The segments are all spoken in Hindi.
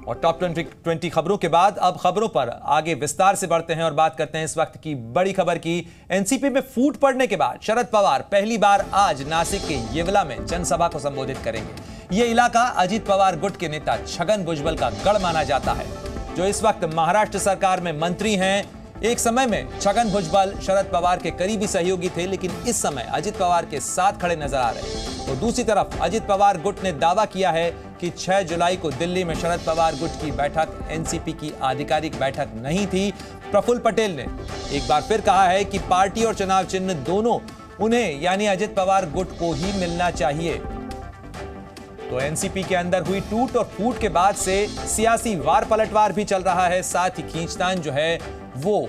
और टॉप 20 खबरों के बाद अब खबरों पर आगे विस्तार से बढ़ते हैं और बात करते हैं इस वक्त की बड़ी खबर की। एनसीपी में फूट पड़ने के बाद शरद पवार पहली बार आज नासिक के येवला में जनसभा को संबोधित करेंगे। यह इलाका अजित पवार गुट के नेता छगन भुजबल का गढ़ माना जाता है, जो इस वक्त महाराष्ट्र सरकार में मंत्री हैं। एक समय में छगन भुजबल शरद पवार के करीबी सहयोगी थे, लेकिन इस समय अजित पवार के साथ खड़े नजर आ रहे हैं। तो दूसरी तरफ अजित पवार गुट ने दावा किया है कि 6 जुलाई को दिल्ली में शरद पवार गुट की बैठक एनसीपी की आधिकारिक बैठक नहीं थी। प्रफुल्ल पटेल ने एक बार फिर कहा है कि पार्टी और चुनाव चिन्ह दोनों उन्हें यानी अजित पवार गुट को ही मिलना चाहिए। तो एनसीपी के अंदर हुई टूट और फूट के बाद से सियासी वार पलटवार भी चल रहा है। साथ ही खींचतान जो है वो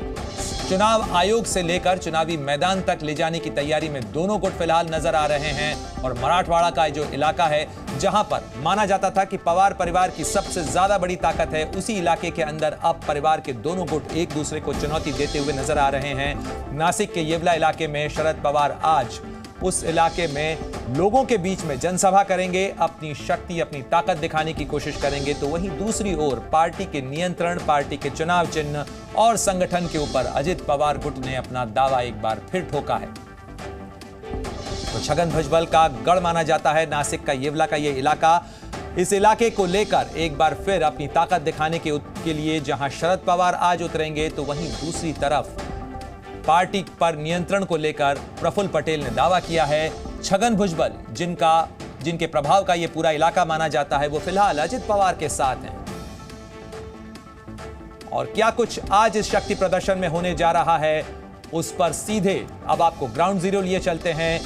चुनाव आयोग से लेकर चुनावी मैदान तक ले जाने की तैयारी में दोनों गुट फिलहाल नजर आ रहे हैं। और मराठवाड़ा का जो इलाका है जहां पर माना जाता था कि पवार परिवार की सबसे ज्यादा बड़ी ताकत है, उसी इलाके के अंदर अब परिवार के दोनों गुट एक दूसरे को चुनौती देते हुए नजर आ रहे हैं। नासिक के येवला इलाके में शरद पवार आज उस इलाके में लोगों के बीच में जनसभा करेंगे, अपनी शक्ति अपनी ताकत दिखाने की कोशिश करेंगे। तो वहीं दूसरी ओर पार्टी के नियंत्रण, पार्टी के चुनाव चिन्ह और संगठन के ऊपर अजित पवार गुट ने अपना दावा एक बार फिर ठोका है। तो छगन भुजबल का गढ़ माना जाता है नासिक का येवला का ये इलाका। इस इलाके को लेकर एक बार फिर अपनी ताकत दिखाने के लिए जहां शरद पवार आज उतरेंगे, तो वहीं दूसरी तरफ पार्टी पर नियंत्रण को लेकर प्रफुल्ल पटेल ने दावा किया है। छगन भुजबल जिनके प्रभाव का यह पूरा इलाका माना जाता है, वो फिलहाल अजित पवार के साथ हैं। और क्या कुछ आज इस शक्ति प्रदर्शन में होने जा रहा है, उस पर सीधे अब आपको ग्राउंड जीरो लिए चलते हैं।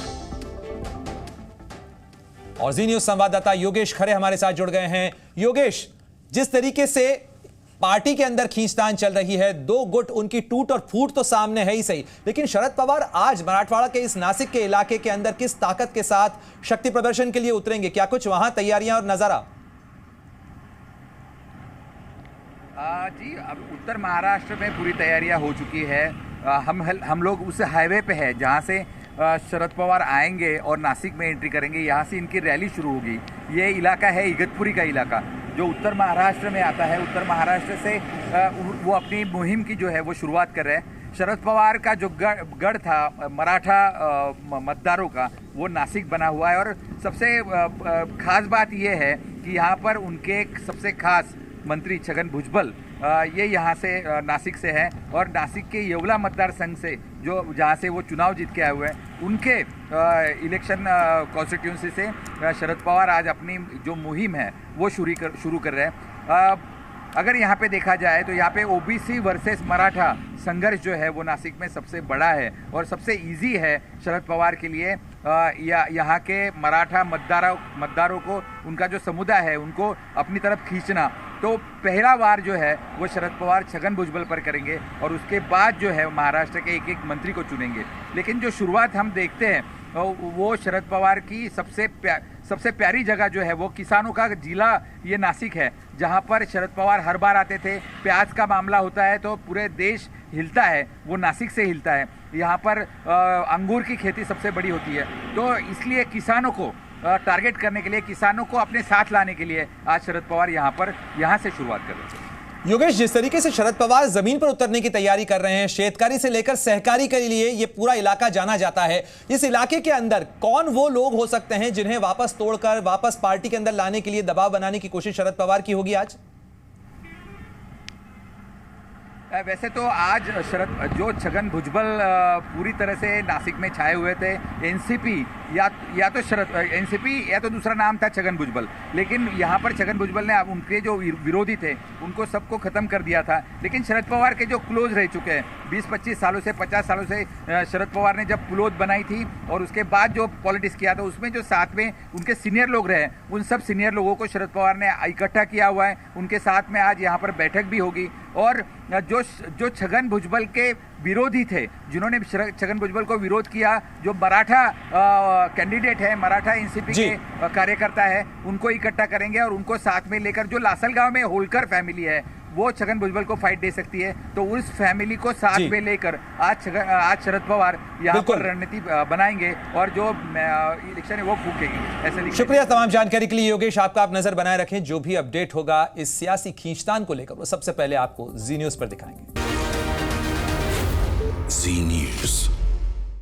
और जी न्यूज संवाददाता योगेश खरे हमारे साथ जुड़ गए हैं। योगेश, जिस तरीके से पार्टी के अंदर खींचतान चल रही है, दो गुट उनकी टूट और फूट तो सामने है ही सही, लेकिन शरद पवार आज मराठवाड़ा के इस नासिक के इलाके के अंदर किस ताकत के साथ शक्ति प्रदर्शन के लिए उतरेंगे? क्या कुछ वहां तैयारियां और नजारा? जी, अब उत्तर महाराष्ट्र में पूरी तैयारियां हो चुकी है। हम लोग उस हाईवे पे है जहां से शरद पवार आएंगे और नासिक में एंट्री करेंगे। यहाँ से इनकी रैली शुरू होगी। ये इलाका है इगतपुरी का इलाका, जो उत्तर महाराष्ट्र में आता है। उत्तर महाराष्ट्र से वो अपनी मुहिम की जो है वो शुरुआत कर रहे हैं। शरद पवार का जो गढ़ था मराठा मतदारों का, वो नासिक बना हुआ है। और सबसे खास बात ये है कि यहाँ पर उनके सबसे खास मंत्री छगन भुजबल ये यहाँ से नासिक से हैं। और नासिक के येवला मतदार संघ से जो जहाँ से वो चुनाव जीत के आए हुए हैं, उनके इलेक्शन कॉन्स्टिट्यूंसी से शरद पवार आज अपनी जो मुहिम है वो शुरू कर रहे हैं। अगर यहाँ पे देखा जाए तो यहाँ पे ओबीसी वर्सेस मराठा संघर्ष जो है वो नासिक में सबसे बड़ा है और सबसे इजी है शरद पवार के लिए। यहाँ के मराठा मतदारों को, उनका जो समुदाय है, उनको अपनी तरफ खींचना। तो पहला बार जो है वो शरद पवार छगन भुजबल पर करेंगे और उसके बाद जो है महाराष्ट्र के एक एक मंत्री को चुनेंगे। लेकिन जो शुरुआत हम देखते हैं वो शरद पवार की सबसे प्यारी जगह जो है वो किसानों का जिला ये नासिक है, जहां पर शरद पवार हर बार आते थे। प्याज का मामला होता है तो पूरे देश हिलता है, वो नासिक से हिलता है। यहाँ पर अंगूर की खेती सबसे बड़ी होती है, तो इसलिए किसानों को टारगेट करने के लिए, किसानों को अपने साथ लाने के लिए आज शरद पवार यहाँ से शुरुआत कर रहे हैं। योगेश, जिस तरीके से शरद पवार जमीन पर उतरने की तैयारी कर रहे हैं, शेतकारी से लेकर सहकारी के लिए ये पूरा इलाका जाना जाता है, इस इलाके के अंदर कौन वो लोग हो सकते हैं जिन्हें वापस तोड़कर वापस पार्टी के अंदर लाने के लिए दबाव बनाने की कोशिश शरद पवार की होगी आज? वैसे तो आज जो छगन भुजबल पूरी तरह से नासिक में छाए हुए थे। एनसीपी या तो एनसीपी या तो दूसरा नाम था छगन भुजबल, लेकिन यहाँ पर छगन भुजबल ने उनके जो विरोधी थे उनको सबको खत्म कर दिया था। लेकिन शरद पवार के जो क्लोज रह चुके हैं 20-25 सालों से, 50 सालों से, शरद पवार ने जब पुलोद बनाई थी और उसके बाद जो पॉलिटिक्स किया था, उसमें जो साथ में उनके सीनियर लोग रहे, उन सब सीनियर लोगों को शरद पवार ने इकट्ठा किया हुआ है। उनके साथ में आज यहाँ पर बैठक भी होगी। और जो छगन भुजबल के विरोधी थे, जिन्होंने छगन भुजबल को विरोध किया, जो मराठा कैंडिडेट है, मराठा एनसीपी के कार्यकर्ता है, उनको इकट्ठा करेंगे और उनको साथ में लेकर जो लासलगांव में होलकर फैमिली है वो छगन भुजबल को फाइट दे सकती है। तो उस फैमिली को साथ जी। में लेकर आज शरद पवार यहाँ बिल्कुल। पर रणनीति बनाएंगे और जो इलेक्शन है वो फूकेंगे, ऐसे लिखा शुक्रिया तमाम जानकारी के लिए योगेश। आपका आप नजर बनाए रखें, जो भी अपडेट होगा इस सियासी खींचतान को लेकर वो सबसे पहले आपको जी न्यूज पर दिखाएंगे। जी न्यूज।